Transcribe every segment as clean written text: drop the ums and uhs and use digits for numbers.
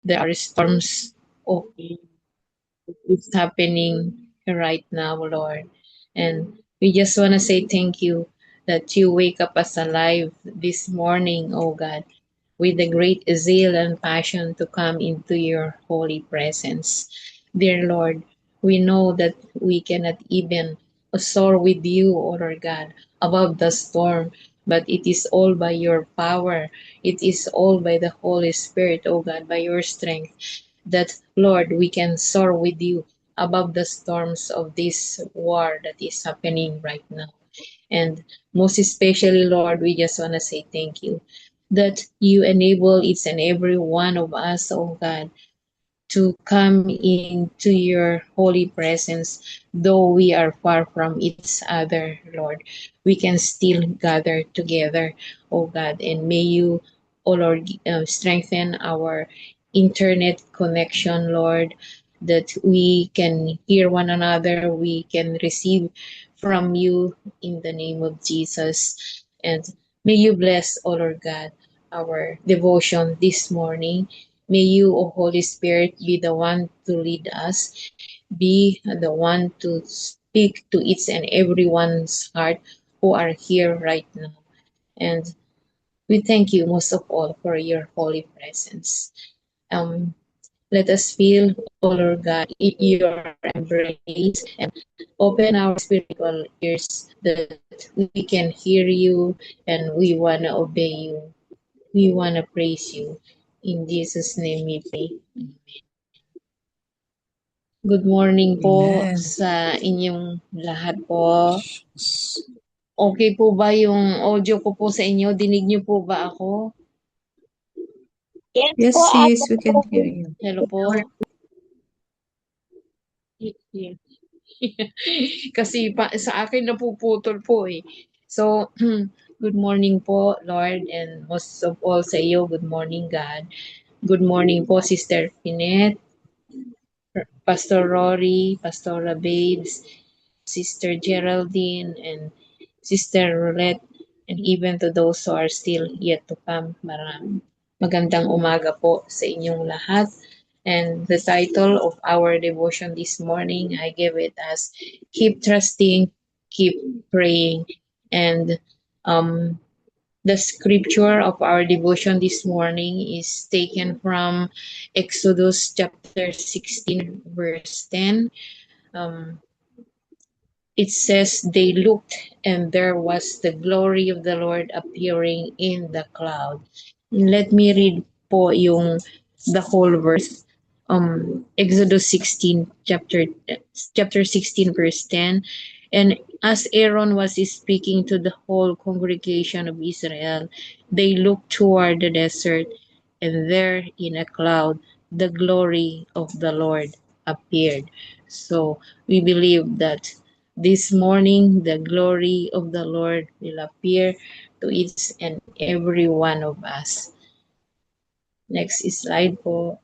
There are storms. Okay, it's happening right now, Lord. And we just want to say thank you that you wake up us alive this morning, oh God, with the great zeal and passion to come into your holy presence. Dear Lord, we know that we cannot even soar with you, O Lord God, above the storm, but it is all by your power. It is all by the Holy Spirit, O God, by your strength, that, Lord, we can soar with you above the storms of this war that is happening right now. And most especially, Lord, we just want to say thank you that you enable each and every one of us, oh God, to come into your holy presence. Though we are far from each other, Lord, we can still gather together, oh God. And may you, oh Lord, strengthen our internet connection, Lord, that we can hear one another, we can receive from you in the name of Jesus. And may you bless, oh Lord God, our devotion this morning. May you, O Holy Spirit, be the one to lead us, be the one to speak to each and everyone's heart who are here right now. And we thank you most of all for your holy presence. Um, Let us feel, O Lord God, in your embrace and open our spiritual ears that we can hear you and we want to obey you. We want to praise you. In Jesus' name we pray. Good morning po Amen. sa inyong lahat po. Okay po ba yung audio ko po sa inyo? Dinig niyo po ba ako? Yes, po, sis, Ate we can hear you. Hello po? Kasi sa akin napuputol po eh. So, good morning po, Lord, and most of all sa iyo, good morning, God. Good morning po, Sister Pinette, Pastor Rory, Pastora Babes, Sister Geraldine, and Sister Roulette, and even to those who are still yet to come. Magandang umaga po sa inyong lahat. And the title of our devotion this morning, I give it as Keep Trusting, Keep Praying. And the scripture of our devotion this morning is taken from Exodus chapter 16, verse 10. Um, it says, they looked and there was the glory of the Lord appearing in the cloud. Let me read po yung the whole verse. Exodus 16, chapter 16, verse 10. And as Aaron was speaking to the whole congregation of Israel, they looked toward the desert, and there in a cloud the glory of the Lord appeared. So we believe that this morning the glory of the Lord will appear to each and every one of us. Next slide po.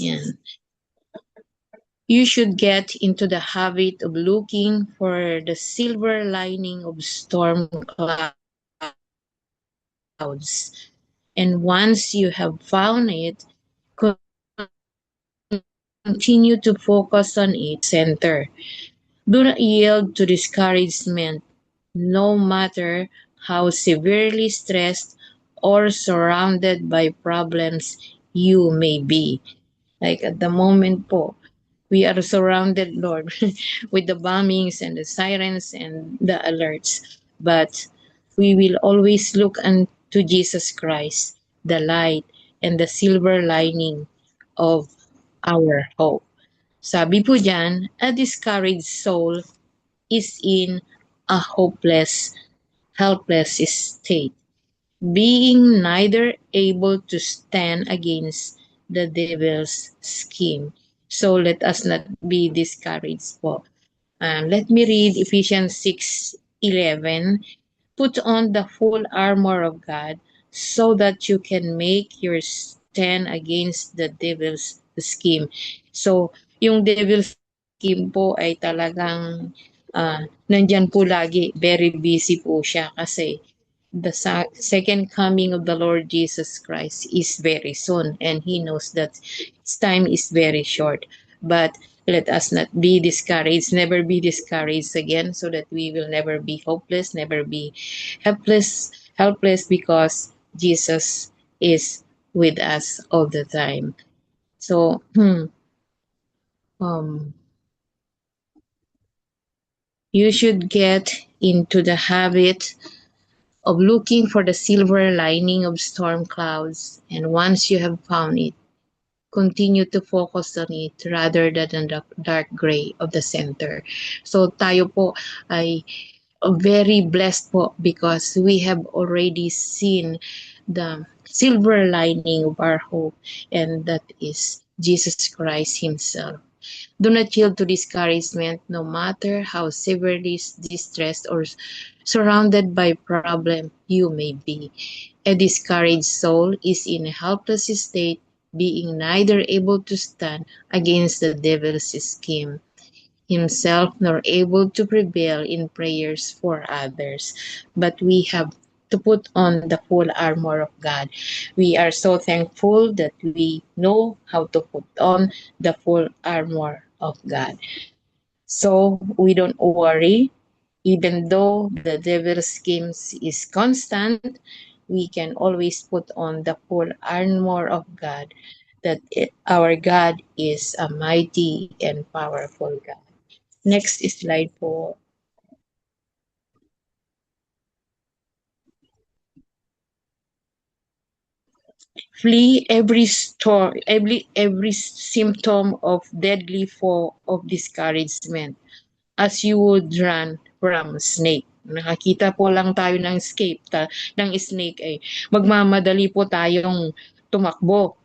Yan. You should get into the habit of looking for the silver lining of storm clouds. And once you have found it, continue to focus on its center. Do not yield to discouragement, no matter how severely stressed or surrounded by problems you may be. Like at the moment po, we are surrounded, Lord, with the bombings and the sirens and the alerts. But we will always look unto Jesus Christ, the light and the silver lining of our hope. Sabi po dyan, a discouraged soul is in a hopeless, helpless state, being neither able to stand against the devil's scheme. So let us not be discouraged po. Let me read Ephesians 6:11. Put on the full armor of God so that you can make your stand against the devil's scheme. So, yung devil's scheme po ay talagang nandyan po lagi, very busy po siya kasi the second coming of the Lord Jesus Christ is very soon, and he knows that its time is very short. But let us not be discouraged, never be discouraged again, so that we will never be hopeless, never be helpless, because Jesus is with us all the time. So, um, you should get into the habit of looking for the silver lining of storm clouds, and once you have found it, continue to focus on it rather than the dark gray of the center. So tayo po ay very blessed po because we have already seen the silver lining of our hope, and that is Jesus Christ himself. Do not yield to discouragement, no matter how severely distressed or surrounded by problem you may be. A discouraged soul is in a helpless state, being neither able to stand against the devil's scheme himself, nor able to prevail in prayers for others. But we have to put on the full armor of God. We are so thankful that we know how to put on the full armor of God. So we don't worry, even though the devil's schemes is constant, we can always put on the full armor of God, that our God is a mighty and powerful God. Next slide po. Flee every storm, every symptom of deadly fall of discouragement as you would run from snake. Nakakita po lang tayo ng ng snake ay magmamadali po tayong tumakbo,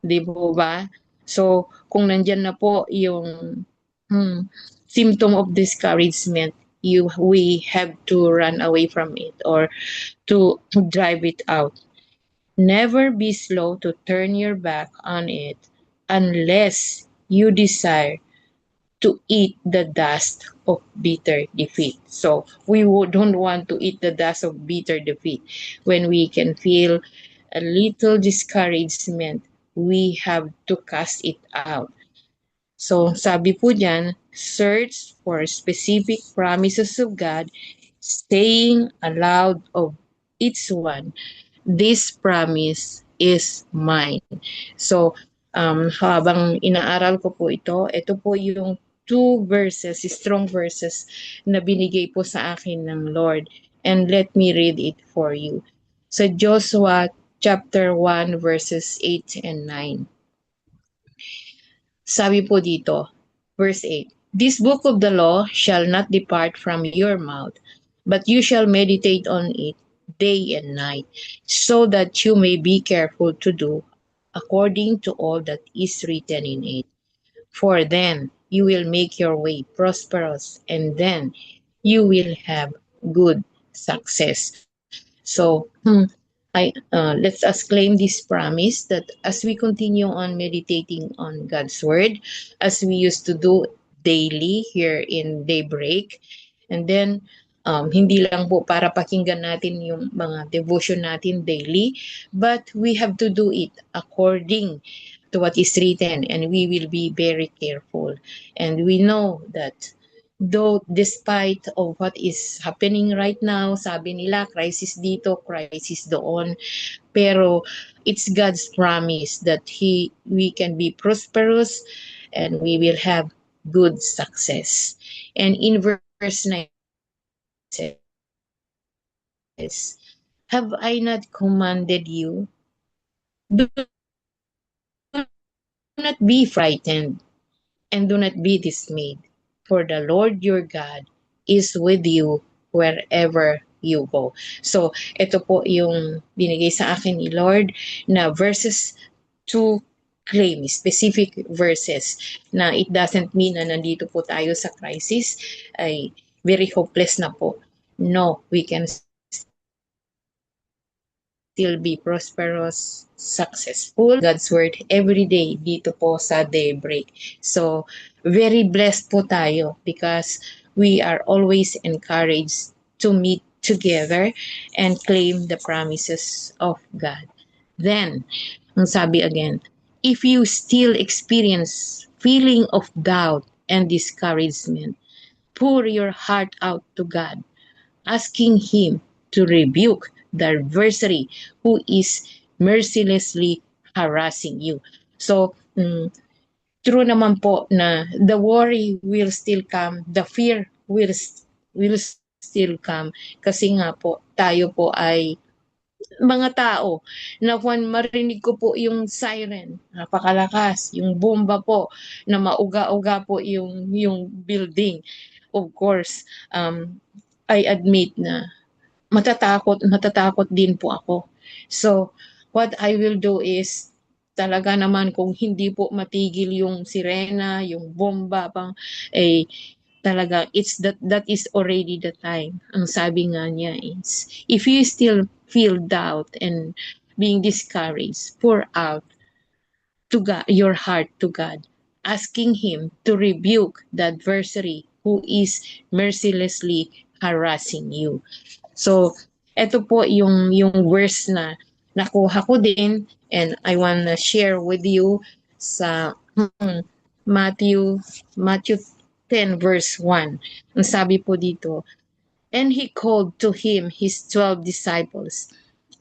di po ba? So, kung nandyan na po yung hmm, symptom of discouragement, we have to run away from it or to drive it out. Never be slow to turn your back on it unless you desire to eat the dust of bitter defeat. So we don't want to eat the dust of bitter defeat. When we can feel a little discouragement, we have to cast it out. So sabi po dyan, search for specific promises of God, saying aloud of each one, this promise is mine. So, habang inaaral ko po ito po yung two verses, strong verses na binigay po sa akin ng Lord. And let me read it for you. Sa Joshua chapter 1 verses 8 and 9. Sabi po dito, verse 8, this book of the law shall not depart from your mouth, but you shall meditate on it day and night, so that you may be careful to do according to all that is written in it. For then you will make your way prosperous, and then you will have good success. So, let us claim this promise that as we continue on meditating on God's Word, as we used to do daily here in Daybreak, and then hindi lang po para pakinggan natin yung mga devotion natin daily, but we have to do it according to what is written, and we will be very careful. And we know that though despite of what is happening right now, sabi nila crisis dito, crisis doon, pero it's God's promise that we can be prosperous and we will have good success. And in verse 9 says, have I not commanded you? Do not be frightened and do not be dismayed, for the Lord your God is with you wherever you go. So, ito po yung binigay sa akin ni Lord na verses to claim, specific verses, na it doesn't mean na nandito po tayo sa crisis, ay very hopeless na po. No, we can still be prosperous, successful. God's Word every day dito po sa Daybreak. So, very blessed po tayo because we are always encouraged to meet together and claim the promises of God. Then, ang sabi again, if you still experience feeling of doubt and discouragement, pour your heart out to God, asking Him to rebuke the adversary who is mercilessly harassing you. So, true naman po na the worry will still come, the fear will still come kasi nga po tayo po ay mga tao na kung marinig ko po yung siren, napakalakas, yung bomba po na mauga-uga po yung building. Of course, I admit na matatakot din po ako. So, what I will do is talaga naman kung hindi po matigil yung sirena, yung bomba pang talaga that is already the time. Ang sabi nga niya is if you still feel doubt and being discouraged, pour out to God, your heart to God, asking Him to rebuke the adversary who is mercilessly harassing you. So, ito po yung verse na nakuha ko din and I want to share with you sa Matthew 10 verse 1. Ang sabi po dito, and He called to Him His 12 disciples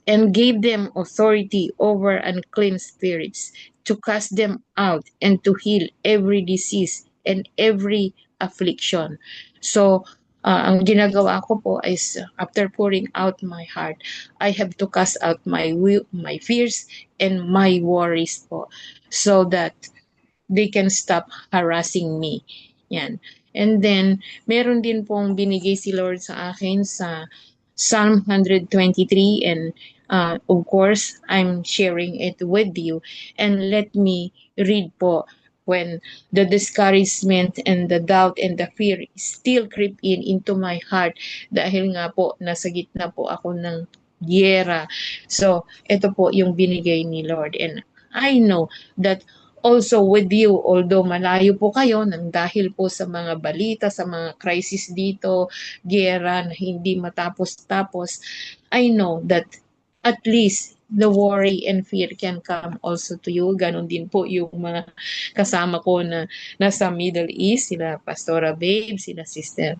and gave them authority over unclean spirits to cast them out and to heal every disease and every affliction. So, ang ginagawa ko po is after pouring out my heart, I have to cast out my fears and my worries po so that they can stop harassing me. Yan. And then, meron din pong binigay si Lord sa akin sa Psalm 123 and of course, I'm sharing it with you. And let me read po when the discouragement and the doubt and the fear still creep into my heart dahil nga po nasa gitna po ako ng giyera. So, ito po yung binigay ni Lord. And I know that also with you, although malayo po kayo nang dahil po sa mga balita, sa mga crisis dito, giyera na hindi matapos-tapos, I know that at least the worry and fear can come also to you. Ganon din po yung mga kasama ko na nasa Middle East, sila Pastora Babe, sila Sister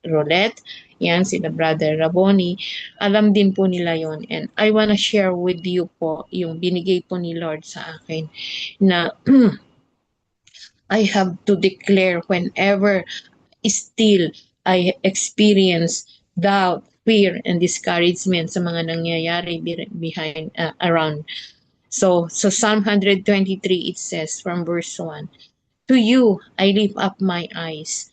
Rolette, yan, sila Brother Raboni, alam din po nila yon. And I wanna share with you po yung binigay po ni Lord sa akin na I have to declare whenever still I experience doubt, fear, and discouragement sa mga nangyayari behind, around. So Psalm 123, it says from verse 1, to you I lift up my eyes,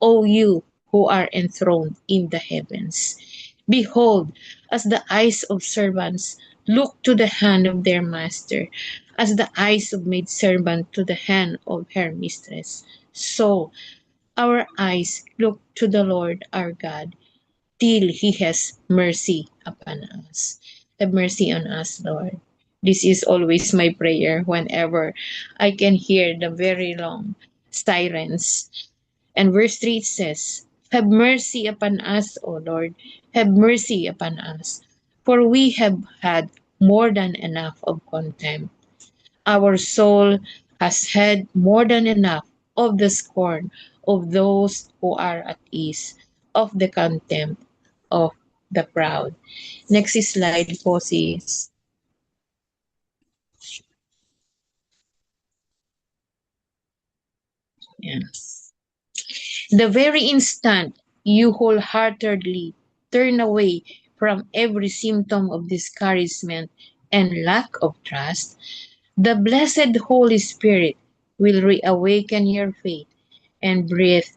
O you who are enthroned in the heavens. Behold, as the eyes of servants look to the hand of their master, as the eyes of maidservant to the hand of her mistress, so our eyes look to the Lord our God, till He has mercy upon us. Have mercy on us, Lord. This is always my prayer whenever I can hear the very long sirens. And verse 3 says, have mercy upon us, O Lord. Have mercy upon us. For we have had more than enough of contempt. Our soul has had more than enough of the scorn of those who are at ease, of the contempt of the proud. Next slide po, sis. Yeah. The very instant you wholeheartedly turn away from every symptom of discouragement and lack of trust, the blessed Holy Spirit will reawaken your faith and breathe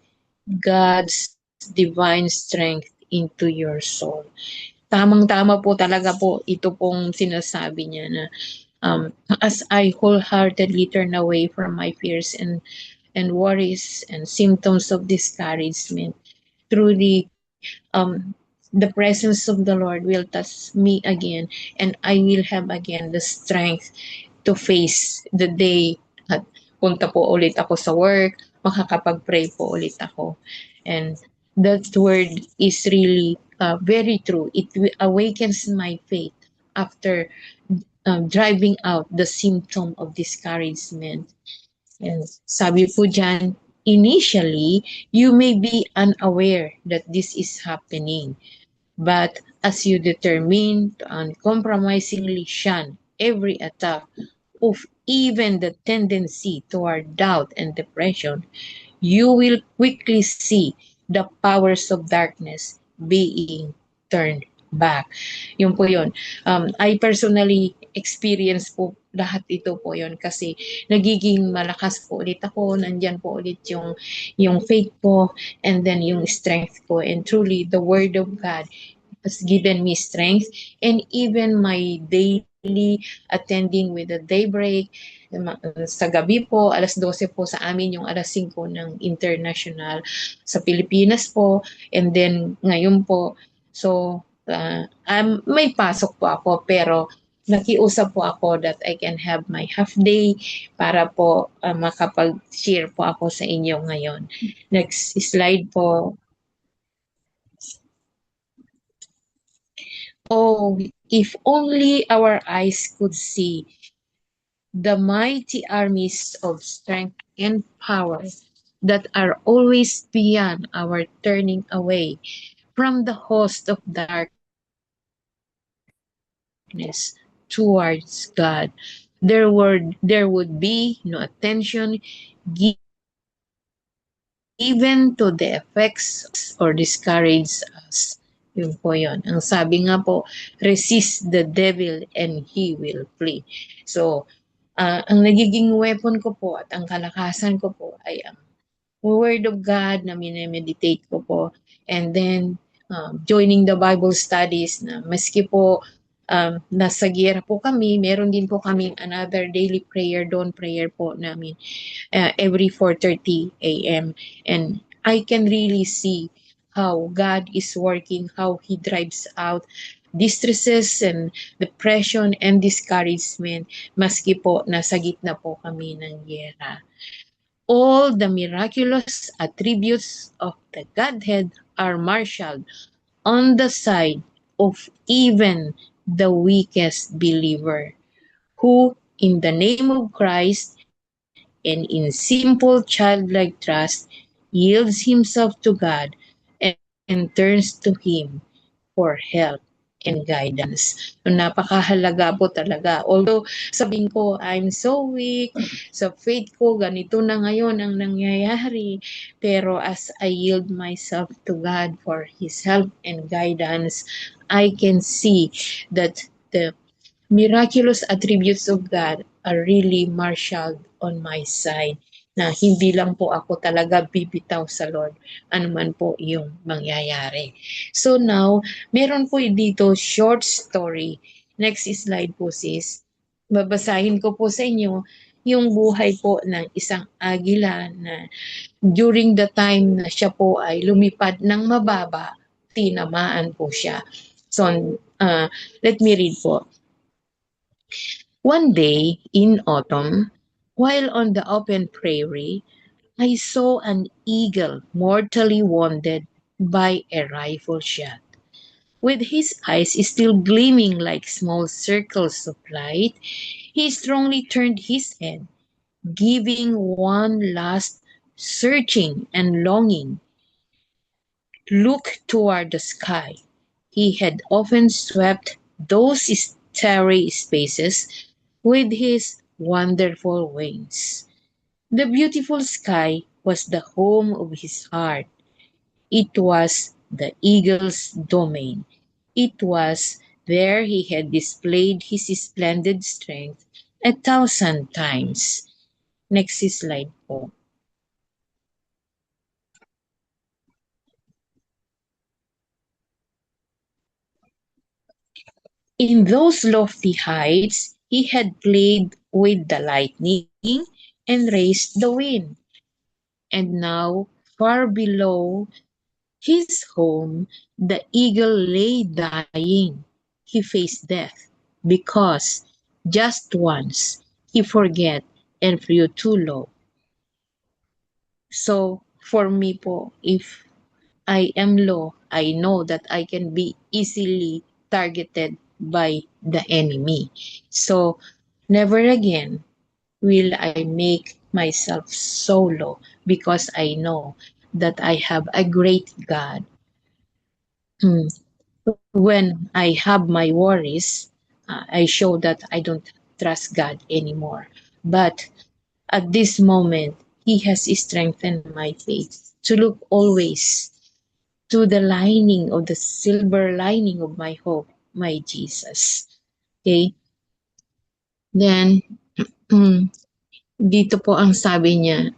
God's divine strength into your soul. Tamang-tama po talaga po ito pong sinasabi niya na as I wholeheartedly turn away from my fears and worries and symptoms of discouragement, truly the presence of the Lord will touch me again and I will have again the strength to face the day at punta po ulit ako sa work, makakapag-pray po ulit ako. And that word is really very true. It awakens my faith after driving out the symptom of discouragement. And sabi po dyan, initially, you may be unaware that this is happening. But as you determine to uncompromisingly shun every attack of even the tendency toward doubt and depression, you will quickly see the powers of darkness being turned back. Yun po yun. I personally experience po lahat ito po yun kasi nagiging malakas po ulit ako, nandyan po ulit yung faith po and then yung strength po, and truly the word of God has given me strength, and even my daily attending with the daybreak sa gabi po, alas 12 po sa amin, yung alas 5 ng international sa Pilipinas po, and then ngayon po, so may pasok po ako pero nakiusap po ako that I can have my half day para po makapag-share po ako sa inyo ngayon. Next slide po. Oh, if only our eyes could see the mighty armies of strength and power that are always beyond our turning away from the host of darkness towards God. There would be no attention given to the effects or discourage us. Yun po yun. Ang sabi nga po, resist the devil and he will flee. So, ang nagiging weapon ko po at ang kalakasan ko po ay ang Word of God na minemeditate ko po. And then, joining the Bible studies na maski po nasa giyera po kami, meron din po kaming another daily prayer, dawn prayer po namin every 4:30 a.m. And I can really see how God is working, how He drives out distresses and depression and discouragement maski po nasa gitna po kami ng giyera. All the miraculous attributes of the Godhead are marshaled on the side of even the weakest believer, who, in the name of Christ and in simple childlike trust, yields himself to God and turns to Him for help and guidance. So, napakahalaga po talaga. Although sabihin ko, I'm so weak, sa faith ko, ganito na ngayon ang nangyayari. Pero as I yield myself to God for His help and guidance, I can see that the miraculous attributes of God are really marshaled on my side, na hindi lang po ako talaga bibitaw sa Lord anuman po yung mangyayari. So now, meron po dito short story. Next slide po sis. Babasahin ko po sa inyo yung buhay po ng isang agila na during the time na siya po ay lumipad ng mababa, tinamaan po siya. So, let me read po. One day in autumn, while on the open prairie, I saw an eagle mortally wounded by a rifle shot. With his eyes still gleaming like small circles of light, he strongly turned his head, giving one last searching and longing look toward the sky. He had often swept those starry spaces with his wonderful wings. The beautiful sky was the home of his heart. It was the eagle's domain. It was there he had displayed his splendid strength 1,000 times. Next slide po. In those lofty heights, he had played with the lightning and raised the wind. And now, far below his home, the eagle lay dying. He faced death because just once he forget and flew too low. So, for me po, if I am low, I know that I can be easily targeted by the enemy. So never again will I make myself so low, because I know that I have a great God. Hmm. When I have my worries, I show that I don't trust God anymore. But at this moment, He has strengthened my faith to look always to the lining, of the silver lining of my hope, my Jesus. Okay? Then, dito po ang sabi niya,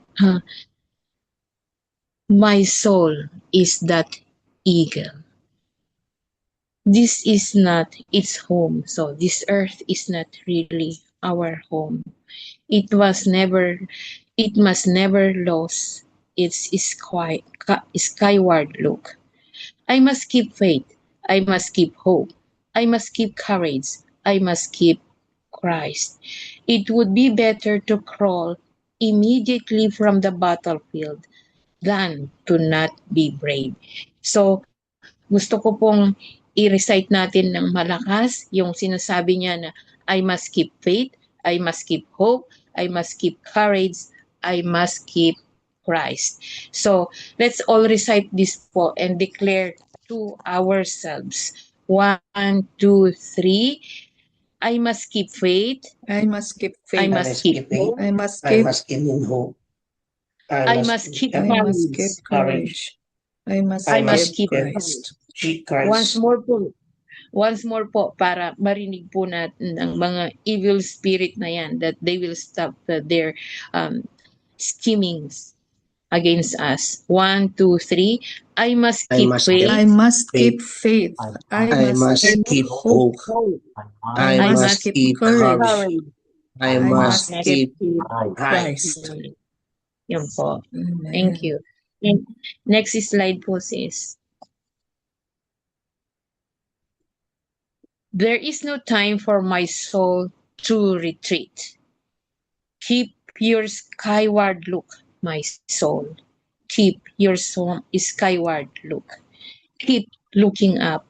my soul is that eagle. This is not its home. So this earth is not really our home. It was never, it must never lose its skyward look. I must keep faith. I must keep hope. I must keep courage. I must keep Christ. It would be better to crawl immediately from the battlefield than to not be brave. So, gusto ko pong i-recite natin ng malakas yung sinasabi niya na I must keep faith, I must keep hope, I must keep courage, I must keep Christ. So, let's all recite this po and declare to ourselves. 1, 2, 3. I must keep faith. I must keep I faith. must keep hope. I must I keep must keep in hope. I must keep I must keep courage. courage. I must I must keep keep Christ. Once more po para marinig po natin ang mga evil spirit na yan, that they will stop their schemings against us. 1, 2, 3. I must I keep must faith. I must keep faith. I must keep hope. I I must must keep keep courage. courage. I I must must keep Christ. Yun po. Amen. Thank you. And next slide po sis. There is no time for my soul to retreat. Keep your skyward look, my soul. Keep your skyward look. Keep looking up.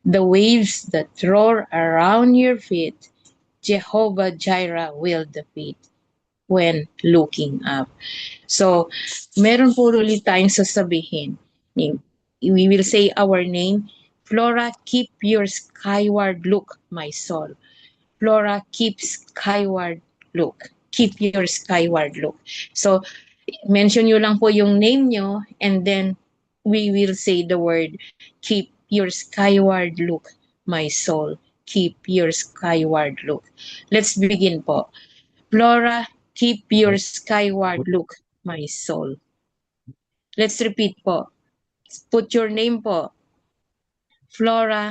The waves that roar around your feet, Jehovah Jireh will defeat when looking up. So, meron po ulit tayong sasabihin. We will say our name. Flora, keep your skyward look, my soul. Flora, keep skyward look. Keep your skyward look. So, mention nyo lang po yung name nyo and then we will say the word, keep your skyward look, my soul. Keep your skyward look. Let's begin po. Flora, keep your skyward look, my soul. Let's repeat po. Put your name po. Flora,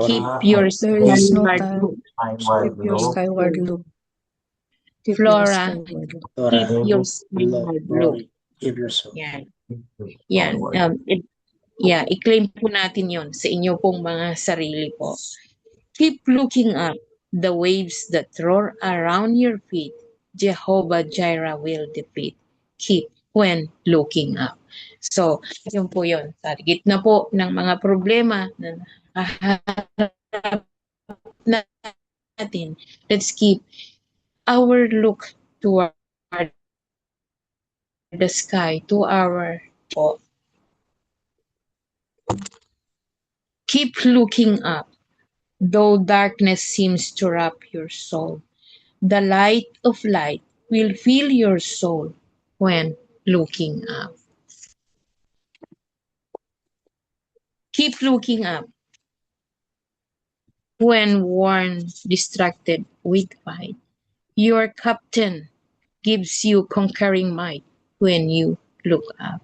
keep your There is no skyward time. look. Keep your skyward look. Keep Flora, your skyward look. keep your skyward look. Keep your soul. Yan. Yan. I-claim po natin yon sa inyo pong mga sarili po. Keep looking up. The waves that roar around your feet, Jehovah Jireh will defeat. Keep when looking up. So, yun po yun. Sa gitna po ng mga problema na haharap natin, let's keep our look toward the sky, to our po. Keep looking up, though darkness seems to wrap your soul. The light of light will fill your soul when looking up. Keep looking up. When worn, distracted with fight, your captain gives you conquering might when you look up.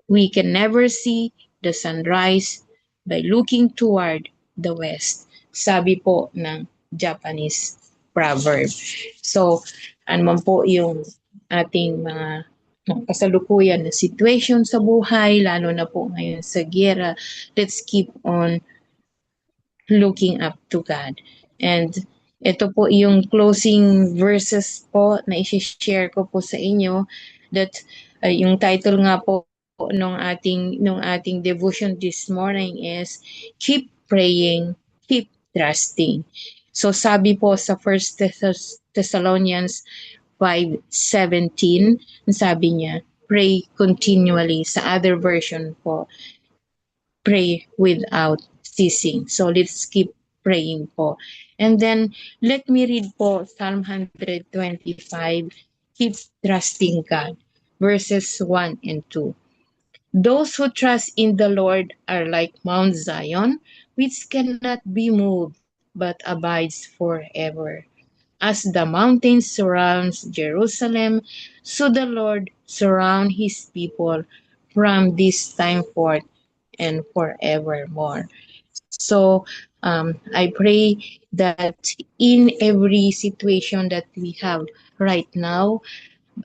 We can never see the sunrise by looking toward the west. Sabi po ng Japanese proverb. So, ano man po yung ating mga kasalukuyan na situation sa buhay, lalo na po ngayon sa giyera, let's keep on looking up to God. And ito po yung closing verses po na i-share ko po sa inyo, that yung title nga po nung ating devotion this morning is keep praying, keep trusting. So sabi po sa 1 Thessalonians 5:17, sabi niya, pray continually. Sa other version po, pray without ceasing. So let's keep praying po. And then let me read po Psalm 125, keep trusting God, verses 1 and 2. Those who trust in the Lord are like Mount Zion, which cannot be moved but abides forever. As the mountain surrounds Jerusalem, so the Lord surround his people from this time forth and forevermore. So I pray that in every situation that we have right now,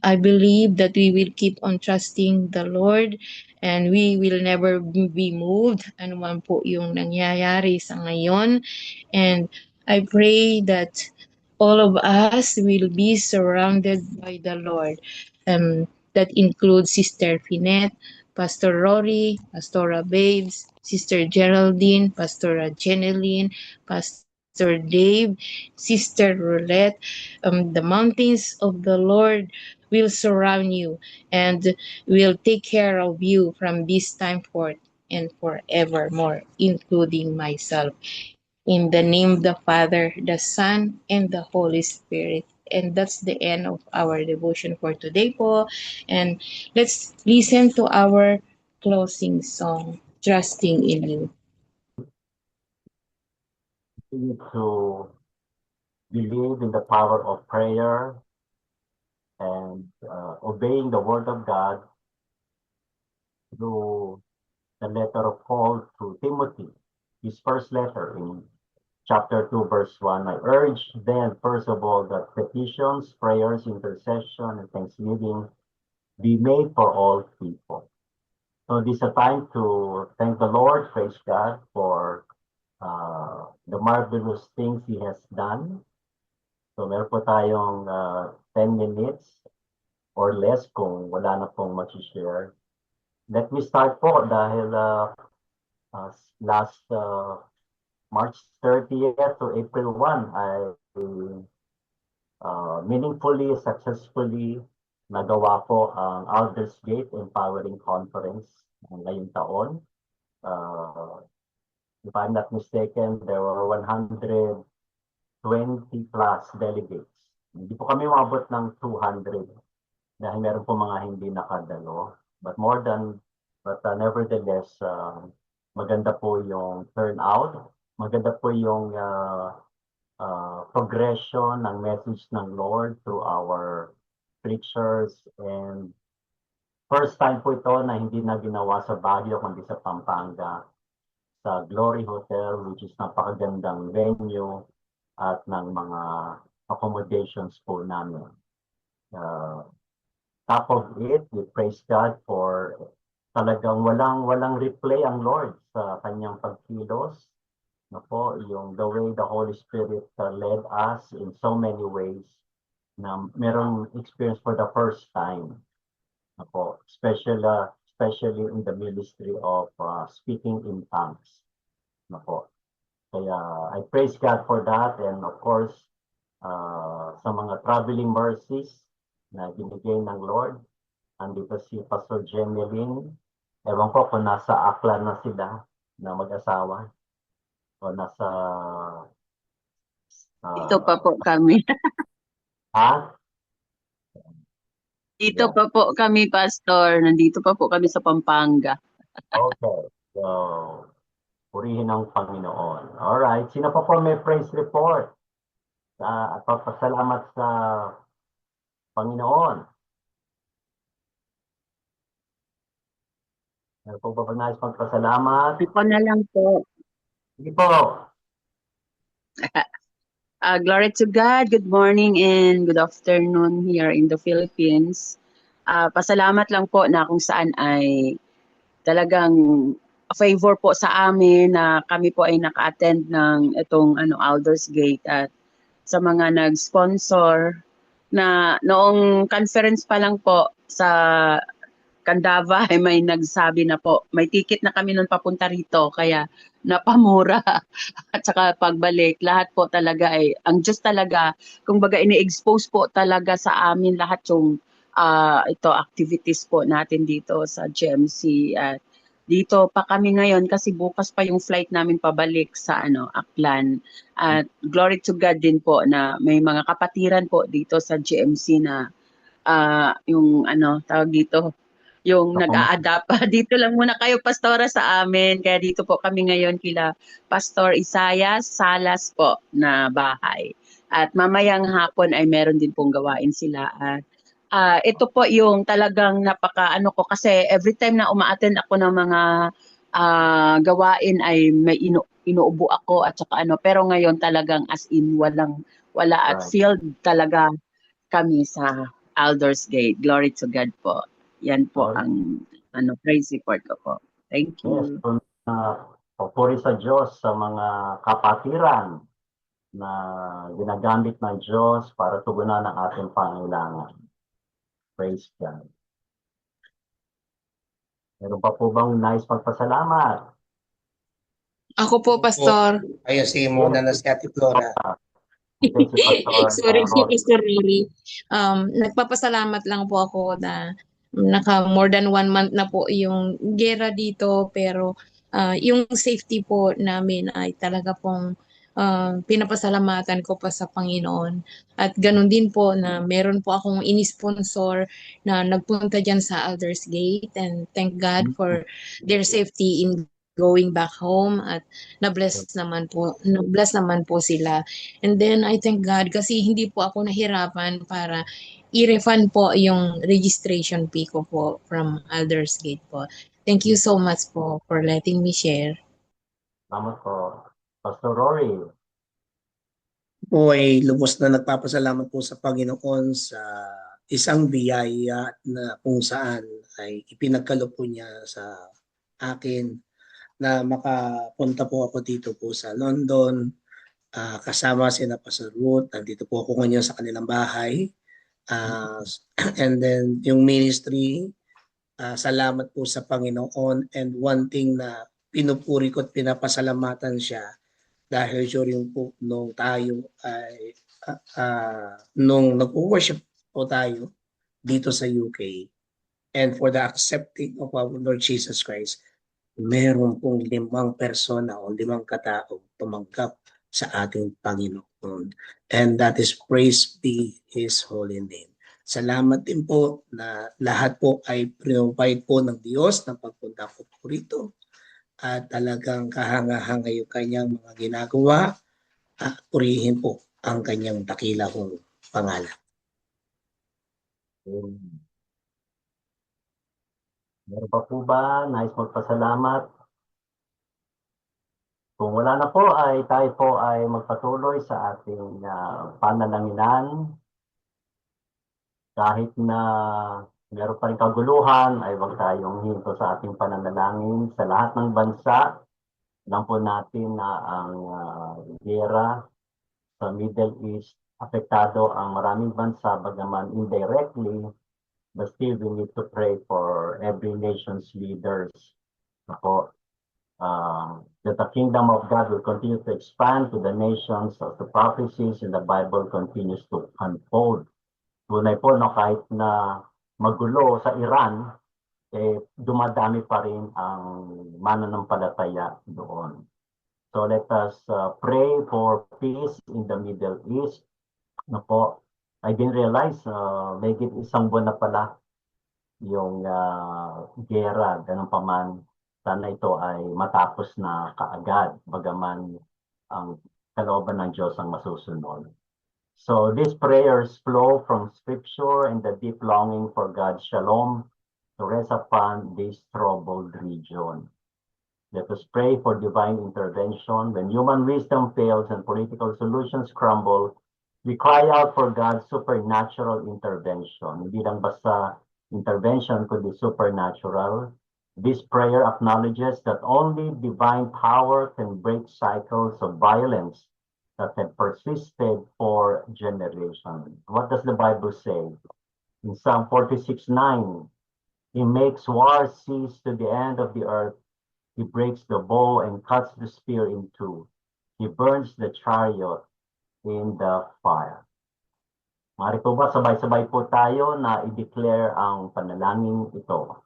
I believe that we will keep on trusting the Lord and we will never be moved. Ano man po yung nangyayari sa ngayon. And I pray that all of us will be surrounded by the Lord. That includes Sister Finette, Pastor Rory, Pastora Babes, Sister Geraldine, Pastora Jeneline, Pastor Dave, Sister Roulette. The mountains of the Lord will surround you and will take care of you from this time forth and forevermore, including myself. In the name of the Father, the Son, and the Holy Spirit. And that's the end of our devotion for today po. And let's listen to our closing song, Trusting in You. Continue to believe in the power of prayer and obeying the word of God through the letter of Paul to Timothy, his first letter in chapter 2, verse 1. I urge then, first of all, that petitions, prayers, intercession, and thanksgiving be made for all people. So this is a time to thank the Lord, praise God for the marvelous things He has done. So meron po tayong 10 minutes or less kung wala na pong mag-share. Let me start po dahil last March 30th to April 1, I meaningfully, successfully nagawa po ang Aldersgate Empowering Conference ngayong taon. If I'm not mistaken, there were 120 plus delegates. Hindi po kami umabot ng 200 dahil meron po mga hindi nakadalo. But nevertheless, maganda po yung turnout. Maganda po yung progression ng message ng Lord through our preachers. And first time po ito na hindi na ginawa sa Baguio kundi sa Pampanga, sa Glory Hotel, which is napakagandang venue at ng mga accommodations po namin. Top of it, we praise God for talagang walang replay ang Lord sa kanyang pagkilos. Yung the way the Holy Spirit led us in so many ways na merong experience for the first time. Especially in the ministry of speaking in tongues. Kaya I praise God for that, and of course, sa mga traveling mercies na binigay ng Lord. Andito si Pastor Jeneline. Ewan ko kung nasa Aklan na sila na mag-asawa. O nasa... Dito pa po kami. Ha? Dito pa po kami, Pastor. Nandito pa po kami sa Pampanga. Okay. So, purihin ang Panginoon. Alright. Sino pa po may praise report? At papasalamat sa Panginoon. Ano po ba nais magpasalamat? Ito na lang po. Sige po. Glory to God. Good morning and good afternoon here in the Philippines. Pasalamat lang po na kung saan ay talagang favor po sa amin na kami po ay naka-attend ng itong Aldersgate at sa mga nag-sponsor na noong conference pa lang po sa Candava ay may nagsabi na po, may ticket na kami nun papunta rito, kaya napamura. At saka pagbalik, lahat po talaga ay, ang Diyos talaga, kung baga ini-expose po talaga sa amin lahat yung ito activities po natin dito sa GMC. At dito pa kami ngayon kasi bukas pa yung flight namin pabalik sa Aklan. At glory to God din po na may mga kapatiran po dito sa GMC na yung tawag dito, yung nag-a-adapt. Dito lang muna kayo, Pastora, sa amin. Kaya dito po kami ngayon kila Pastor Isaias Salas po na bahay. At mamayang hapon ay meron din pong gawain sila. At ito po yung talagang ko kasi every time na uma-attend ako ng mga gawain ay may inuubo ako at saka pero ngayon talagang as in wala at Right. filled talaga kami sa Aldersgate. Glory to God po. Yan po Glory. ang praise report ko po. Thank Yes, you. papuri sa Diyos sa mga kapatiran na ginagamit ng Diyos para tugunan ang ating pangailangan. Praise God. Meron pa po bang nais magpasalamat? Ako po, Pastor. Ayusin muna na si Ate Flora. Thank you, Pastor. Sorry, Rory. Pastor Rory. Nagpapasalamat lang po ako na naka more than 1 month na po yung gera dito, pero yung safety po namin ay talaga pong pinapasalamatan ko pa sa Panginoon. At ganun din po na meron po akong ini-sponsor na nagpunta dyan sa Aldersgate, and thank God for their safety in going back home, at na-bless naman po sila. And then I thank God kasi hindi po ako nahirapan para i-refund po yung registration fee ko po from Aldersgate po. Thank you so much po for letting me share. Salamat po. Pastor Rory. Po ay lubos na nagpapasalamat po sa Panginoon sa isang biyaya na kung saan ay ipinagkaloob po niya sa akin na makapunta po ako dito po sa London, kasama sina Pastor Ruth. Nandito po ako ngayon sa kanilang bahay. And then yung ministry, salamat po sa Panginoon, and one thing na pinupuri ko at pinapasalamatan siya dahil during po nung tayo ay nung nag-worship po tayo dito sa UK, and for the accepting of our Lord Jesus Christ, meron pong 5 persona o 5 katao tumanggap sa ating Panginoon. And that is praise be His holy name. Salamat din po na lahat po ay provide po ng Diyos ng pagpunta ko po rito. At talagang kahanga-hanga yung kanyang mga ginagawa. Purihin po ang kanyang dakilang pangalan. Meron pa po ba nais magpasalamat? Kung wala na po ay tayo po ay magpatuloy sa ating panalangin. Kahit na meron pa rin kaguluhan, ay huwag tayong hinto sa ating pananalangin sa lahat ng bansa. Alam po natin na ang gera sa Middle East, apektado ang maraming bansa, bagaman indirectly, but still we need to pray for every nation's leaders. Ako, that the kingdom of God will continue to expand to the nations, of the prophecies in the Bible continues to unfold. Tunay po, no, kahit na magulo sa Iran, dumadami pa rin ang mananampalataya doon. So let us pray for peace in the Middle East. No po, I didn't realize, may isang buwan na pala yung gera, ganun pa man. Sana ito ay matapos na kaagad, bagaman ang kalooban ng Diyos ang masusunod. So these prayers flow from Scripture and the deep longing for God's shalom to rest upon this troubled region. Let us pray for divine intervention. When human wisdom fails and political solutions crumble, we cry out for God's supernatural intervention. Hindi lang basta intervention, kundi supernatural. This prayer acknowledges that only divine power can break cycles of violence that have persisted for generations. What does the Bible say? In Psalm 46:9, He makes war cease to the end of the earth. He breaks the bow and cuts the spear in two. He burns the chariot in the fire. Mari po ba sabay-sabay po tayo na i-declare ang panalangin ito.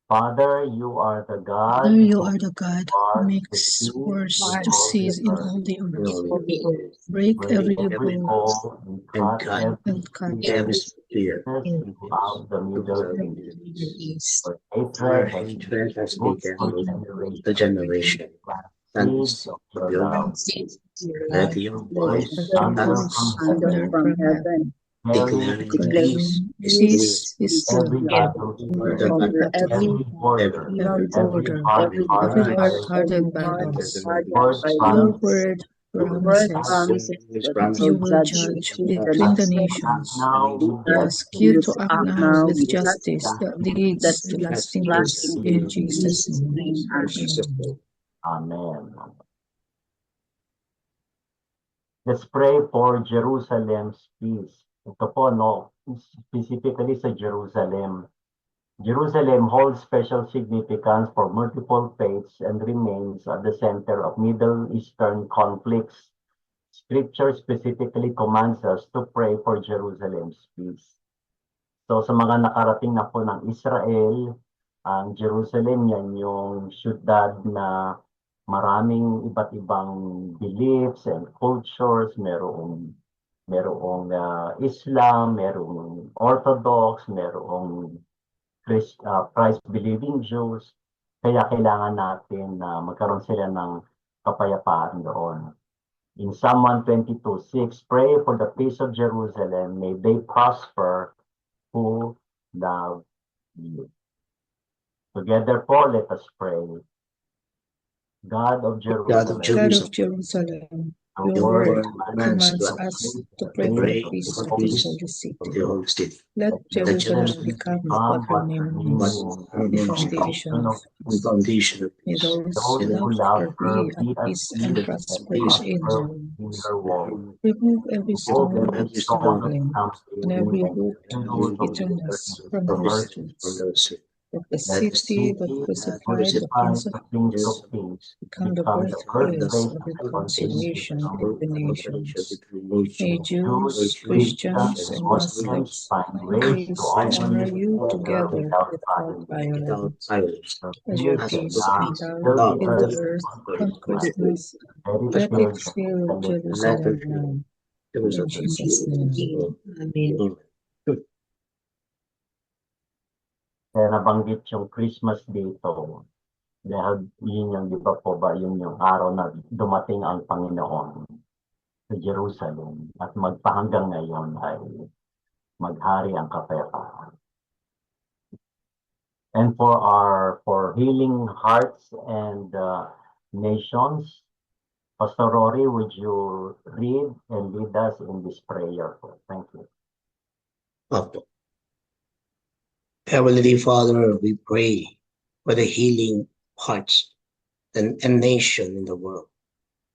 Father, you are the God Father, you who are the God who wars makes to wars cease to cease in all the earth. Break Break every every bow bow and cut cut and cut every spear throughout the Middle East. For where hatred has hatred has roots begun for with the generation. seeds Sons of of your your love. love, let your voice Thunder thunder from Thunder from heaven, declaring declaring peace be still every battle, over the every over battle, every every border, every border, every every border, heart-hardened every heart battles. word by Your love. promise word Your word promises promises that that you you will will judge judge between the between the nations. nations. now We We ask ask you you to to act act now now with with justice that that leads to leads lasting lasting peace. peace. In Jesus' Jesus' name, name, Jesus' amen. name. Amen. Let's pray for Jerusalem's peace. Ito po, no, specifically sa Jerusalem. Jerusalem holds special significance for multiple faiths and remains at the center of Middle Eastern conflicts. Scripture specifically commands us to pray for Jerusalem's peace. So sa mga nakarating na po ng Israel, ang Jerusalem yan yung syudad na maraming iba't ibang beliefs and cultures, merong Islam, merong Orthodox, merong Christ-believing Jews. Kaya kailangan natin na magkaroon sila ng kapayapaan doon. In Psalm 122:6, pray for the peace of Jerusalem, may they prosper who love you. Together po, let us pray. God of God of Jerusalem, God of Jerusalem, your your word word commands commands us us to to pray for pray the peace for of the peace holy of city. the whole city. Let Let Jerusalem Jerusalem become become what her name what means, her the name foundation is, of the peace. foundation of May peace. those Those who who love love her her be at be at peace peace and Peace and prosper peace in prosper her in ways. her walls. Remove every Remove stone every of stone of stumbling and stumbling every and root every of root of bitterness bitterness from from our her streets. those Let the Let the city city that that crucified the crucified Prince of the Prince Peace of Peace become the become the birthplace birthplace of of reconciliation between nations. between May nations. Jews, Jews, Christians, Christians, and and Muslims Muslims find find ways to ways to honor honor you you together together without without violence. Without violence. violence. As your Peace and peace love and love fill the fill the earth earth on on Christmas. Christmas, Let it let it fill fill Let Jerusalem her now. It was In Jesus' name. Amen. Kaya nabanggit yung Christmas dito. Dahil yun yung, di ba po ba, yun yung araw na dumating ang Panginoon sa Jerusalem at magpahanggang ngayon ay maghari ang kapayapaan. And for healing hearts and nations, Pastor Rory, would you read and lead us in this prayer? Thank you. Opo. Heavenly Father, we pray for the healing hearts and nation in the world.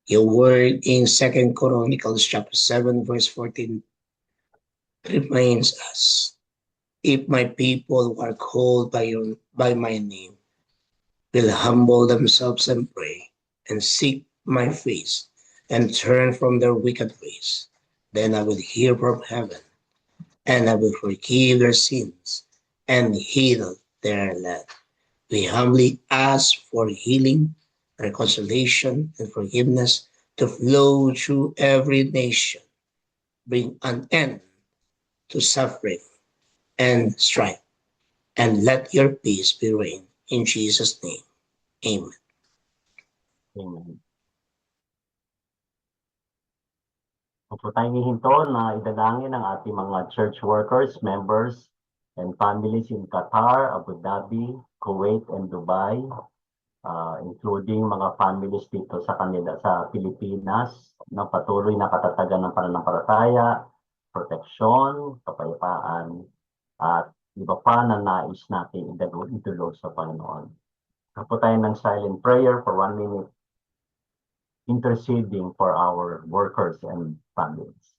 Your word in 2 Chronicles chapter 7, verse 14 reminds us, if my people who are called by my name will humble themselves and pray and seek my face and turn from their wicked ways, then I will hear from heaven and I will forgive their sins and heal their land. We humbly ask for healing, reconciliation, and forgiveness to flow through every nation, bring an end to suffering and strife, and let your peace be reigned. In Jesus' name, amen. Amen. Opo tayong hihinto na idalangin ang ating mga church workers, members, and families in Qatar, Abu Dhabi, Kuwait, and Dubai, including mga families dito sa kanila sa Pilipinas na patuloy na katatagan ng pananampalataya, proteksyon, kapayapaan, at iba pa na nais natin idulog sa Panginoon. Opo tayo ng silent prayer for 1 minute, interceding for our workers and families.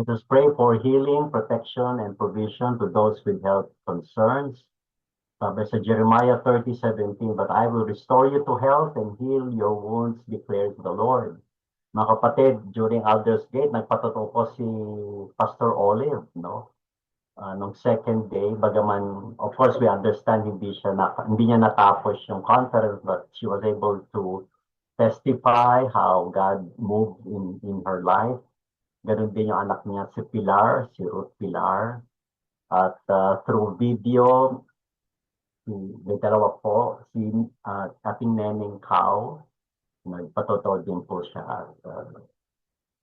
Let us pray for healing, protection, and provision to those with health concerns. Sabi sa Jeremiah 30:17, but I will restore you to health and heal your wounds, declares the Lord. Mga kapatid, during Elders Gate, nagpatotoo po si Pastor Olive, no? Nung second day, bagaman, of course, we understand hindi niya natapos yung conference, but she was able to testify how God moved in her life. Ganun din yung anak niya, si Pilar, si Ruth Pilar. At through video, may dalawa po, si ating Neneng Kao, nagpatotoo din po siya. At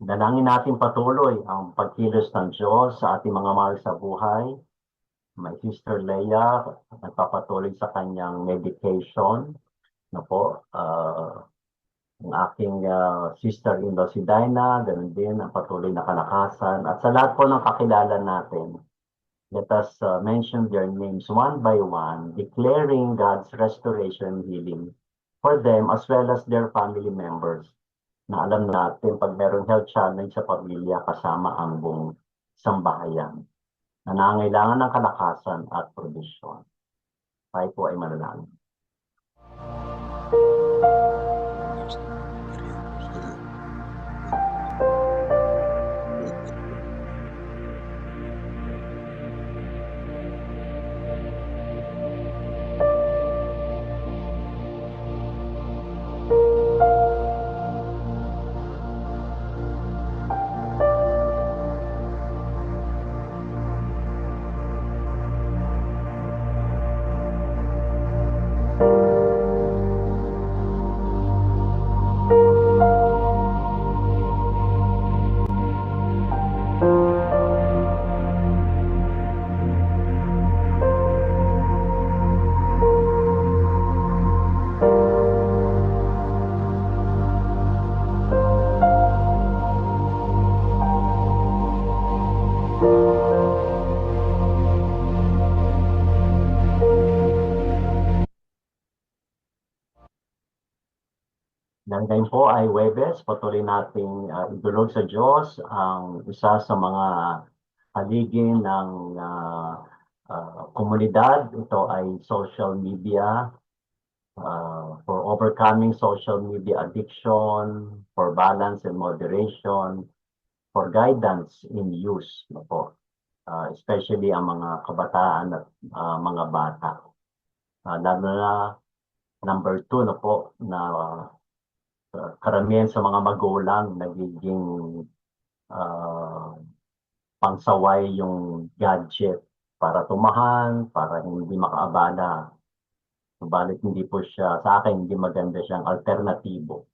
dalangin natin patuloy ang pagkilos ng Diyos sa ating mga mahal sa buhay. My Sister Leia, nagpapatuloy sa kanyang medication. Na po, ang aking sister-in-law si Dinah, ganun din ang patuloy na kalakasan. At sa lahat po ng kakilala natin, let us mention their names one by one, declaring God's restoration and healing for them as well as their family members. Na alam natin, pag merong health challenge sa pamilya, kasama ang buong sambahayan na nangangailangan ng kalakasan at provision. Tayo po ay manalangin. Ngayon po ay Huwebes, patuloy nating idulog sa Diyos ang isa sa mga haligi ng komunidad. Ito ay social media, for overcoming social media addiction, for balance and moderation, for guidance in use, no po. Especially ang mga kabataan at mga bata. Lalo na number 2 no po, na karamihan sa mga magulang nagiging pangsaway yung gadget para tumahan, para hindi makaabala. Subalit hindi po siya, sa akin, hindi maganda siyang alternatibo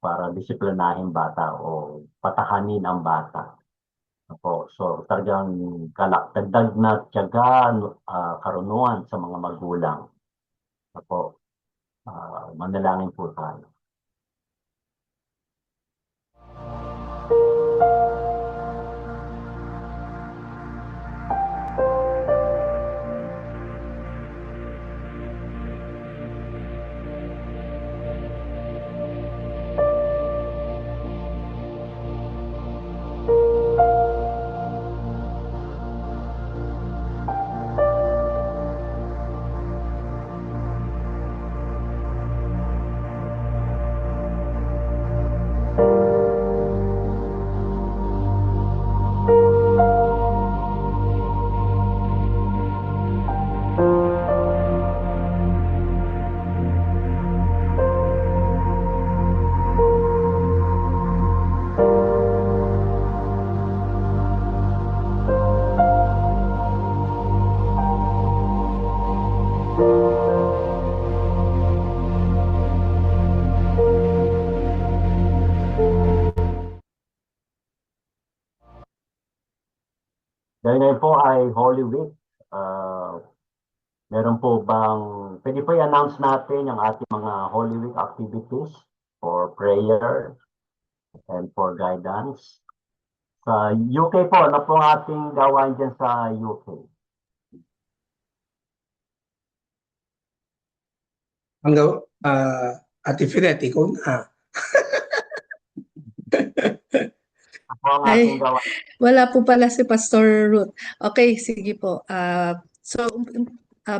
para disiplinahin bata o patahanin ang bata. So talagang dagdag na tiyaga, karunungan sa mga magulang. Manalangin po tayo. Dahil ngayon po ay Holy Week, meron po bang, pwede po i-announce natin yung ating mga Holy Week activities for prayer and for guidance. Sa UK po, ano po ang ating gawain dyan sa UK? Ate Firet, ikaw na. ang Ay, ating gawa. wala po pala si Pastor Ruth. Okay, sige po.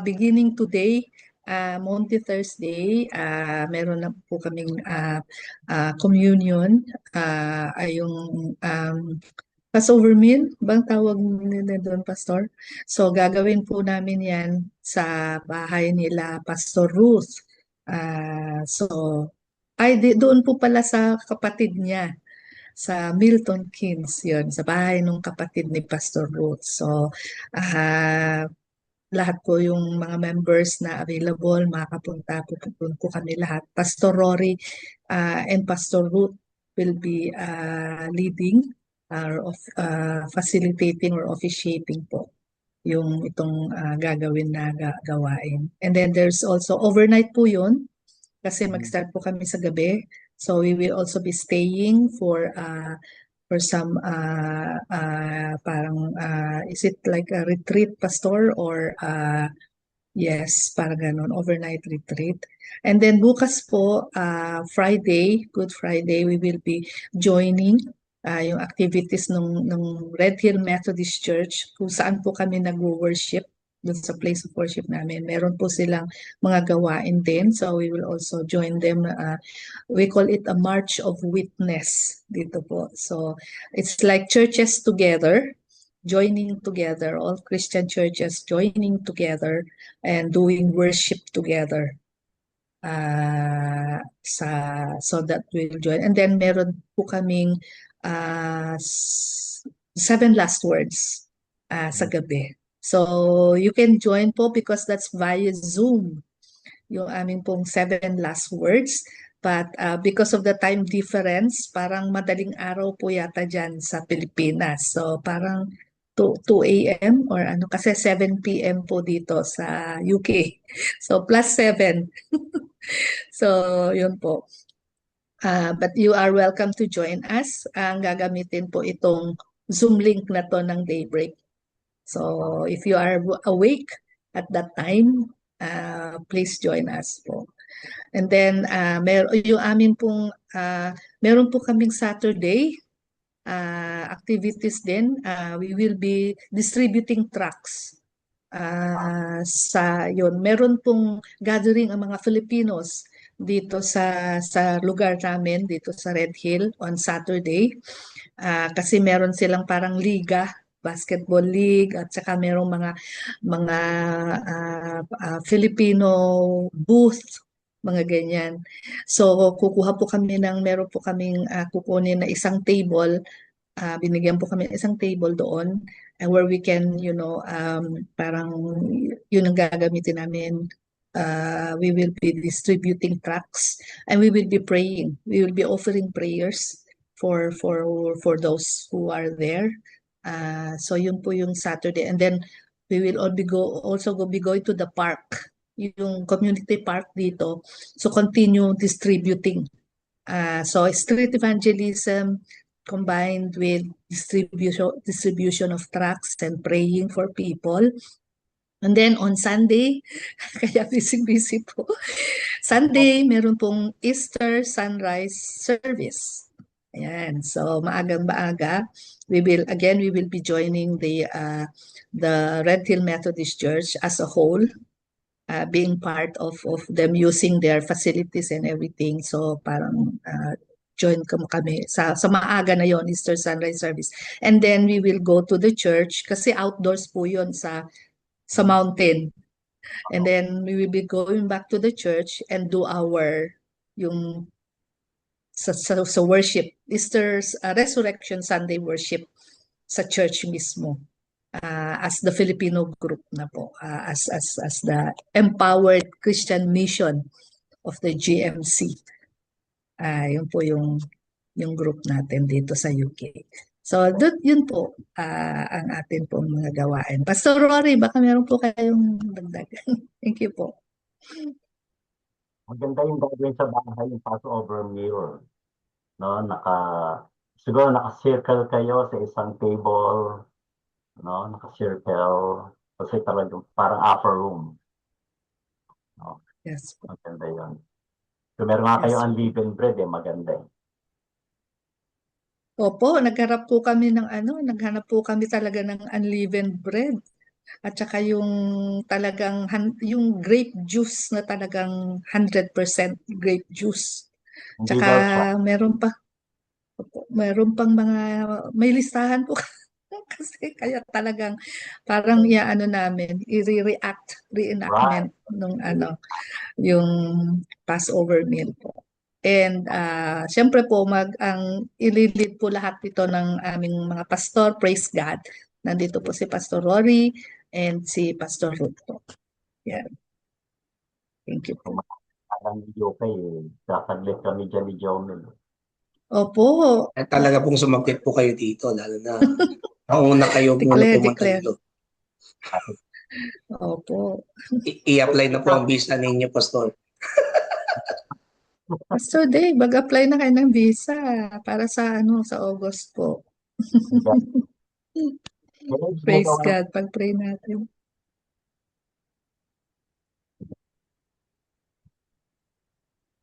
Beginning today, Monday, Thursday, meron na po kaming communion. Ay yung Passover meal, bang tawag nila doon, Pastor? So, gagawin po namin yan sa bahay nila, Pastor Ruth. Doon po pala sa kapatid niya sa Milton Keynes, yun, sa bahay ng kapatid ni Pastor Ruth. So, lahat po yung mga members na available, makapunta po kami lahat. Pastor Rory and Pastor Ruth will be leading or facilitating or officiating po yung itong gagawin na gawain. And then there's also overnight po yun kasi mag-start po kami sa gabi. So we will also be staying for some parang is it like a retreat, Pastor, or yes, parang ganun, overnight retreat. And then bukas po, Friday, Good Friday, we will be joining yung activities ng Red Hill Methodist Church kung saan po kami nag-worship dun sa place of worship namin. Meron po silang mga gawain din. So we will also join them. We call it a March of Witness dito po. So it's like churches together, joining together, all Christian churches joining together and doing worship together. So that we'll join. And then meron po kaming 7 last words sa gabi. So you can join po because that's via Zoom. Yung aming pong 7 last words. But because of the time difference, parang madaling araw po yata dyan sa Pilipinas. So parang 2 a.m. or ano, kasi 7 p.m. po dito sa UK. So plus 7. So yun po. But you are welcome to join us. Ang gagamitin po itong Zoom link na to ng Daybreak. So if you are awake at that time, please join us po. And then yung amin pong meron po kaming Saturday activities din. We will be distributing tracts. Meron pong gathering ang mga Filipinos dito sa lugar namin dito sa Red Hill on Saturday. Kasi meron silang parang liga, basketball league, at saka merong mga Filipino booth, mga ganyan. So kukuha po kami meron po kaming kukunin na isang table. Binigyan po kami isang table doon where we can, parang yun ang gagamitin namin. We will be distributing tracts and we will be praying. We will be offering prayers for those who are there. So yun po yung Saturday. And then we will be going to the park, yung community park dito. So continue distributing. So street evangelism combined with distribution of tracts and praying for people. And then on Sunday, kaya busy po. Sunday, meron pong Easter sunrise service. Ayan. So maagang-maaga, we will be joining the Red Hill Methodist Church as a whole, being part of them using their facilities and everything. So parang join kami sa maaga na yon, Easter sunrise service. And then we will go to the church kasi outdoors po yon sa mountain. And then we will be going back to the church and do yung sa worship, Easter's Resurrection Sunday worship sa church mismo. As the Filipino group na po, as the Empowered Christian Mission of the GMC. Yun po yung group natin dito sa UK. So, yun po ang atin pong mga gawain. Pastor Rory, baka meron po kayong dagdagan. Thank you po. Maganda yung gagawin sa bahay, yung Passover meal. No, siguro naka-circle kayo sa isang table. No, naka-circle. Kasi talagang parang upper room. No, Yes po. maganda yun. So meron nga kayo Yes. unleavened bread, maganda. Opo, naghanap po kami ng naghanap po kami talaga ng unleavened bread. At saka yung talagang yung grape juice na talagang 100% grape juice. Hindi Tsaka daw siya. meron pang mga may listahan po kasi kaya talagang parang namin Right. reenactment nung yung Passover meal po. And syempre po ang ililid po lahat ito ng aming mga pastor, praise God. Nandito po si Pastor Rory and si Pastor Ruth po. Yeah. Thank you po. Alam niyo kayo, sasaglit kami dyan ni Jomel. Opo, Talaga pong sumagot po kayo dito, lalo na nauna kayo muna declare. pumunta dito. Opo. I-apply na po ang visa ninyo, Pastor. Pastor Dave, mag-apply na kayo ng visa para sa sa August po. Praise God, pag-pray natin.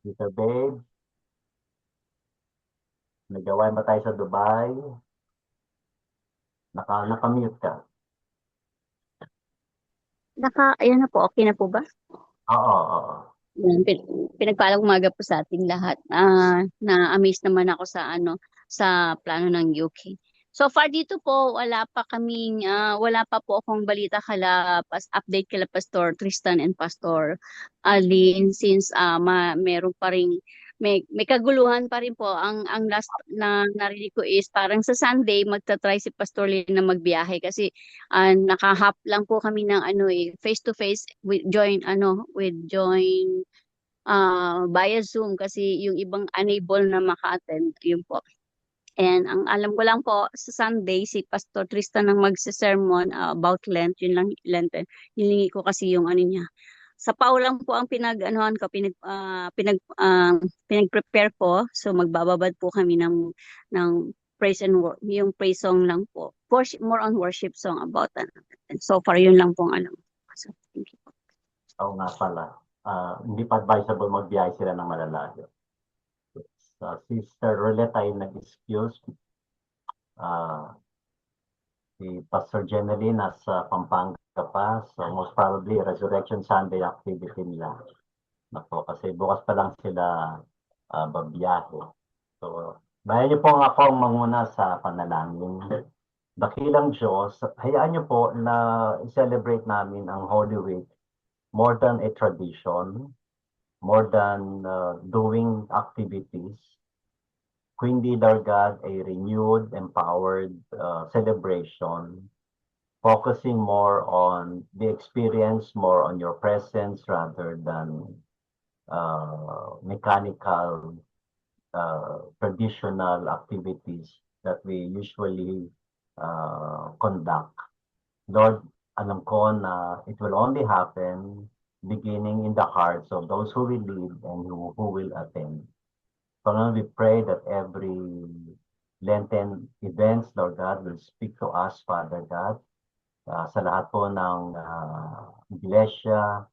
Mr. Babe, nagawa ba tayo sa Dubai? Naka-mute ka. Ayan na po, okay na po ba? Oo. Yan, pinagpalang umaga po sa ating lahat. Na-amaze naman ako sa plano ng UK. So far dito po, wala pa po akong balita update kala Pastor Tristan and Pastor Alin since meron pa rin may kaguluhan pa rin po. Ang last na narinig ko is parang sa Sunday magta-try si Pastor Lin na magbiyahe kasi nakahap lang po kami ng face to face with join via Zoom kasi yung ibang unable na maka-attend yun po. And ang alam ko lang po sa Sunday si Pastor Tristan ang magse-sermon about Lent, yun lang Lenten. Hiningi ko kasi yung niya. Sa PAW lang po ang pinag-prepare po. So magbababad po kami ng praise and yung praise song lang po. More on worship song about that. And so far yun lang po ang alam. So thank you po. Oo nga pala. Hindi pa advisable magbiyahe sila ng malalayo. Sister Rolette ay nag-excuse. Si Pastor Jeneline nasa Pampanga pa. So most probably Resurrection Sunday activity nila. Kasi bukas pa lang sila babiyahe. So, bayan niyo po nga po manguna sa panalangin. Dakilang Diyos, hayaan niyo po na i-celebrate namin ang Holy Week more than a tradition, more than doing activities. Kundi, Lord God, a renewed, empowered celebration, focusing more on the experience, more on your presence rather than mechanical, traditional activities that we usually conduct. Lord, alam ko na it will only happen beginning in the hearts of those who will lead and who will attend. So now we pray that every Lenten events, Lord God, will speak to us, Father God, sa lahat po ng iglesia,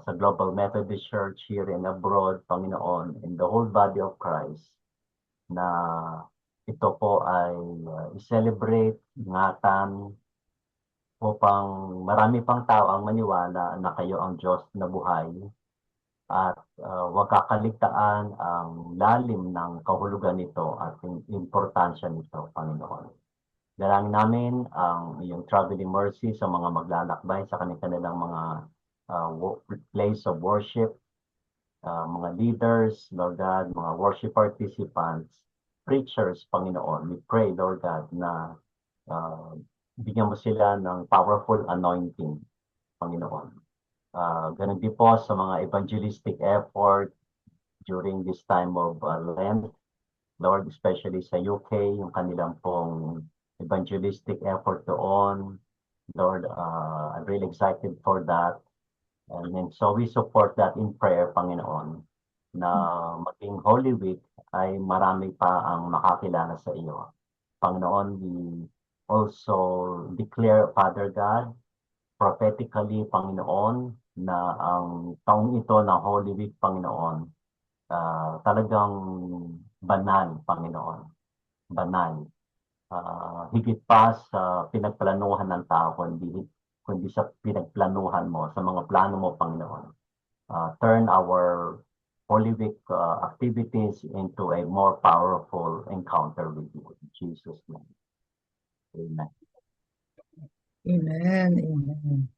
sa Global Methodist Church here and abroad, Panginoon, in the whole body of Christ, na ito po ay i-celebrate, ingatan, upang marami pang tao ang maniwala na kayo ang Diyos na buhay at huwag kakaligtaan ang lalim ng kahulugan nito at importansya nito, Panginoon. Dalangin namin ang iyong traveling mercy sa mga maglalakbay sa kanilang mga place of worship, mga leaders, Lord God, mga worship participants, preachers, Panginoon. We pray, Lord God, na bigyan mo sila ng powerful anointing, Panginoon. Ganun din po sa mga evangelistic effort during this time of Lent, Lord, especially sa UK, yung kanilang pong evangelistic effort doon. Lord, I'm really excited for that. And so we support that in prayer, Panginoon, na maging Holy Week ay marami pa ang makakilala sa iyo. Panginoon, we also declare, Father God, prophetically, Panginoon, na ang taong ito na Holy Week, Panginoon, talagang banal, Panginoon. banal. Higit pa sa pinagplanuhan ng tao, kundi sa pinagplanuhan mo, sa mga plano mo, Panginoon. Turn our Holy Week activities into a more powerful encounter with you. In Jesus' name. Amen. Amen. Amen.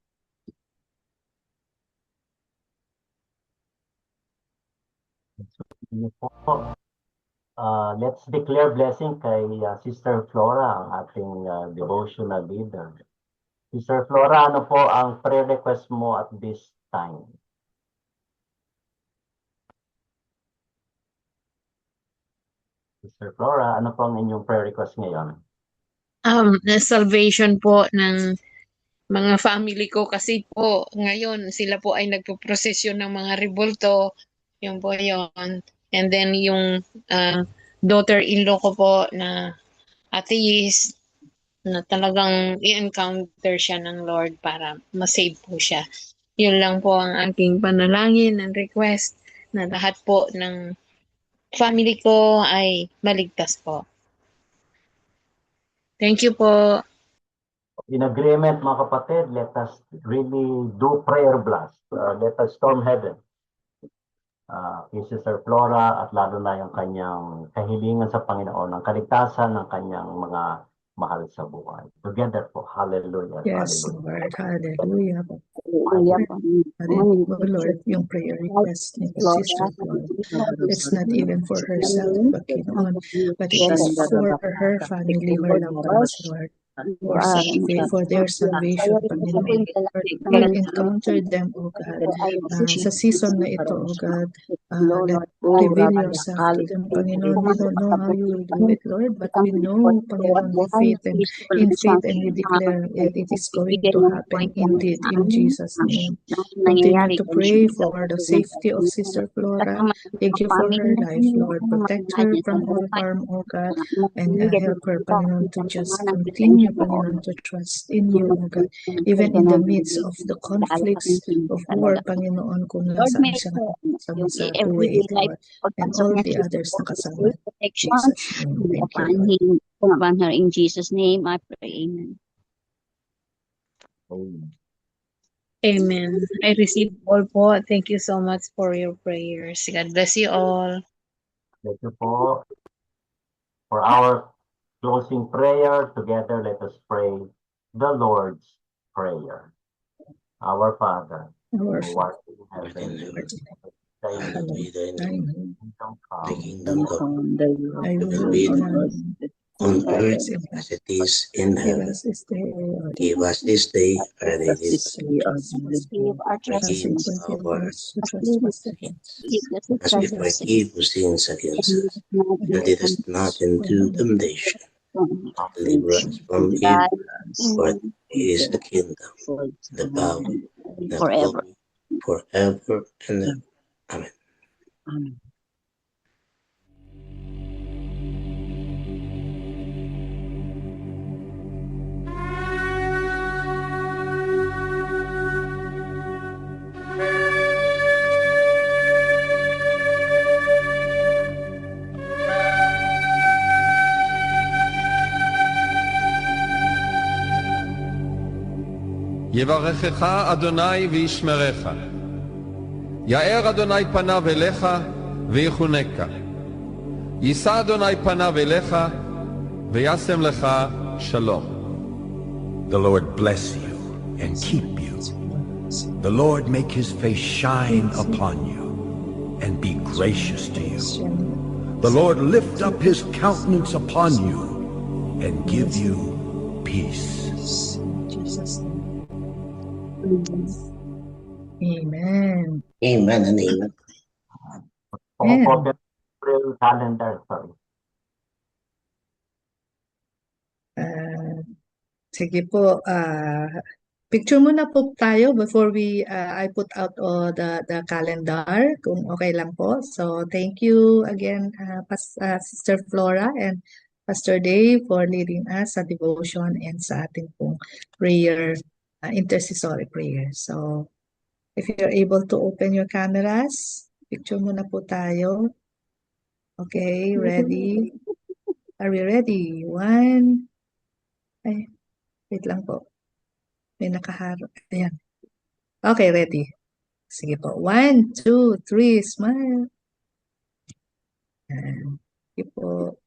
Let's declare blessing kay Sister Flora, ang ating devotional leader. Sister Flora, ano po ang prayer request mo at this time? Sister Flora, ano po ang inyong prayer request ngayon? Salvation po ng mga family ko kasi po ngayon sila po ay nagpo-prosesyon ng mga rebulto. Yun po yun. And then yung daughter-in-law ko po na atheist na talagang i-encounter siya ng Lord para masave po siya. Yun lang po ang aking panalangin and request na lahat po ng family ko ay maligtas po. Thank you po. In agreement, mga kapatid, let us really do prayer blast. Let us storm heaven. Kay Sister Flora at lalo na yung kanyang kahilingan sa Panginoon, ang kaligtasan ng kanyang mga mahal sa buhay. Together po, hallelujah. Yes, Hallelujah. Lord. Hallelujah. Hallelujah po. Hallelujah, Lord, yung prayer request ni Sister Flora. It's not even for herself, but it is for her family, her loved ones, Lord. For their salvation, Panginoon. Lord, will encounter them, O God. Sa season na ito, O God, let reveal yourself to them, Panginoon. We don't know how you will do it, Lord, but we know, Panginoon, in faith and we declare that it is going to happen indeed in Jesus' name. Continue to pray for the safety of Sister Flora. Thank you for her life, Lord. Protect her from all harm, O God, and help her, Panginoon, to just continue, Panginoon, to trust in you, O God. Even in the midst of the conflicts of war, Panginoon, kung nasaan siya nakasama sa Kuwait, Lord, and all the others na kasama. Jesus' name, thank you, Lord. Upon her in Jesus' name, I pray. Amen. Amen. I receive all po. Thank you so much for your prayers. God bless you all. Thank you po. For our closing prayer, together let us pray the Lord's Prayer. Our Father, Our who art in heaven, Hallowed be thy name. kingdom Thy come. kingdom come. Thy Thy will be done on earth as it is in Give heaven. us this day our Give us this day our daily daily trespasses. Forgive our Forgive trespasses. our trespasses as we Trespasses. forgive who sins against us. And lead us not into temptation. Deliver us from evil. For is the kingdom, the power, the Forever. glory, forever and ever. Amen. Amen. יברכך אדוני וישמרך. יאר אדוני פניו אליך ויחונקה. יישא אדוני פניו אליך וישם לך שלום. The Lord bless you and keep you. The Lord make his face shine upon you and be gracious to you. The Lord lift up his countenance upon you and give you peace. Jesus' name. Amen. Amen and amen. Pang-focus April calendar, sorry. Sige po, picture muna po tayo before I put out the calendar, kung okay lang po. So, thank you again, Sister Flora and Pastor Dave for leading us sa devotion and sa ating pong prayer, intercessory prayer. So, if you're able to open your cameras, picture muna po tayo. Okay, ready? Are we ready? One. Ay, wait lang po. May nakaharap. Ayan. Okay, ready. Sige po. 1, 2, 3, smile. Ayan. Sige po.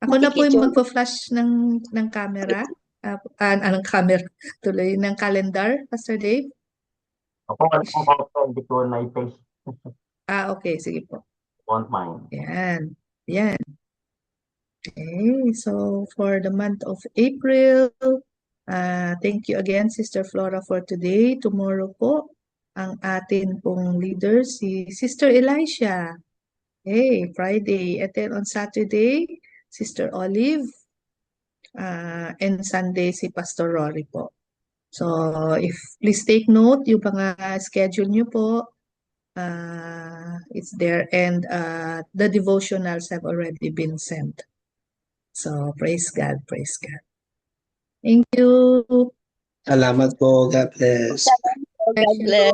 Ako na po yung magpa-flash ng camera. Ng camera tuloy, ng calendar, Pastor Dave. Opo, wala pong bawal, hindi ko na-paste. Okay, sige po. Won't mind. Yan. Yan. Okay, so for the month of April, thank you again, Sister Flora, for today. Tomorrow po, ang atin pong leader, si Sister Elisha. Okay, Friday. And then on Saturday, Sister Olive. And Sunday, si Pastor Rory po. So, please take note, yung mga schedule nyo po, it's there, and the devotionals have already been sent. So, praise God, praise God. Thank you. Salamat po. God bless. God bless.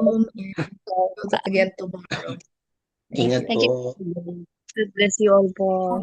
Again tomorrow. Ingat Thank you. po. God bless you all po.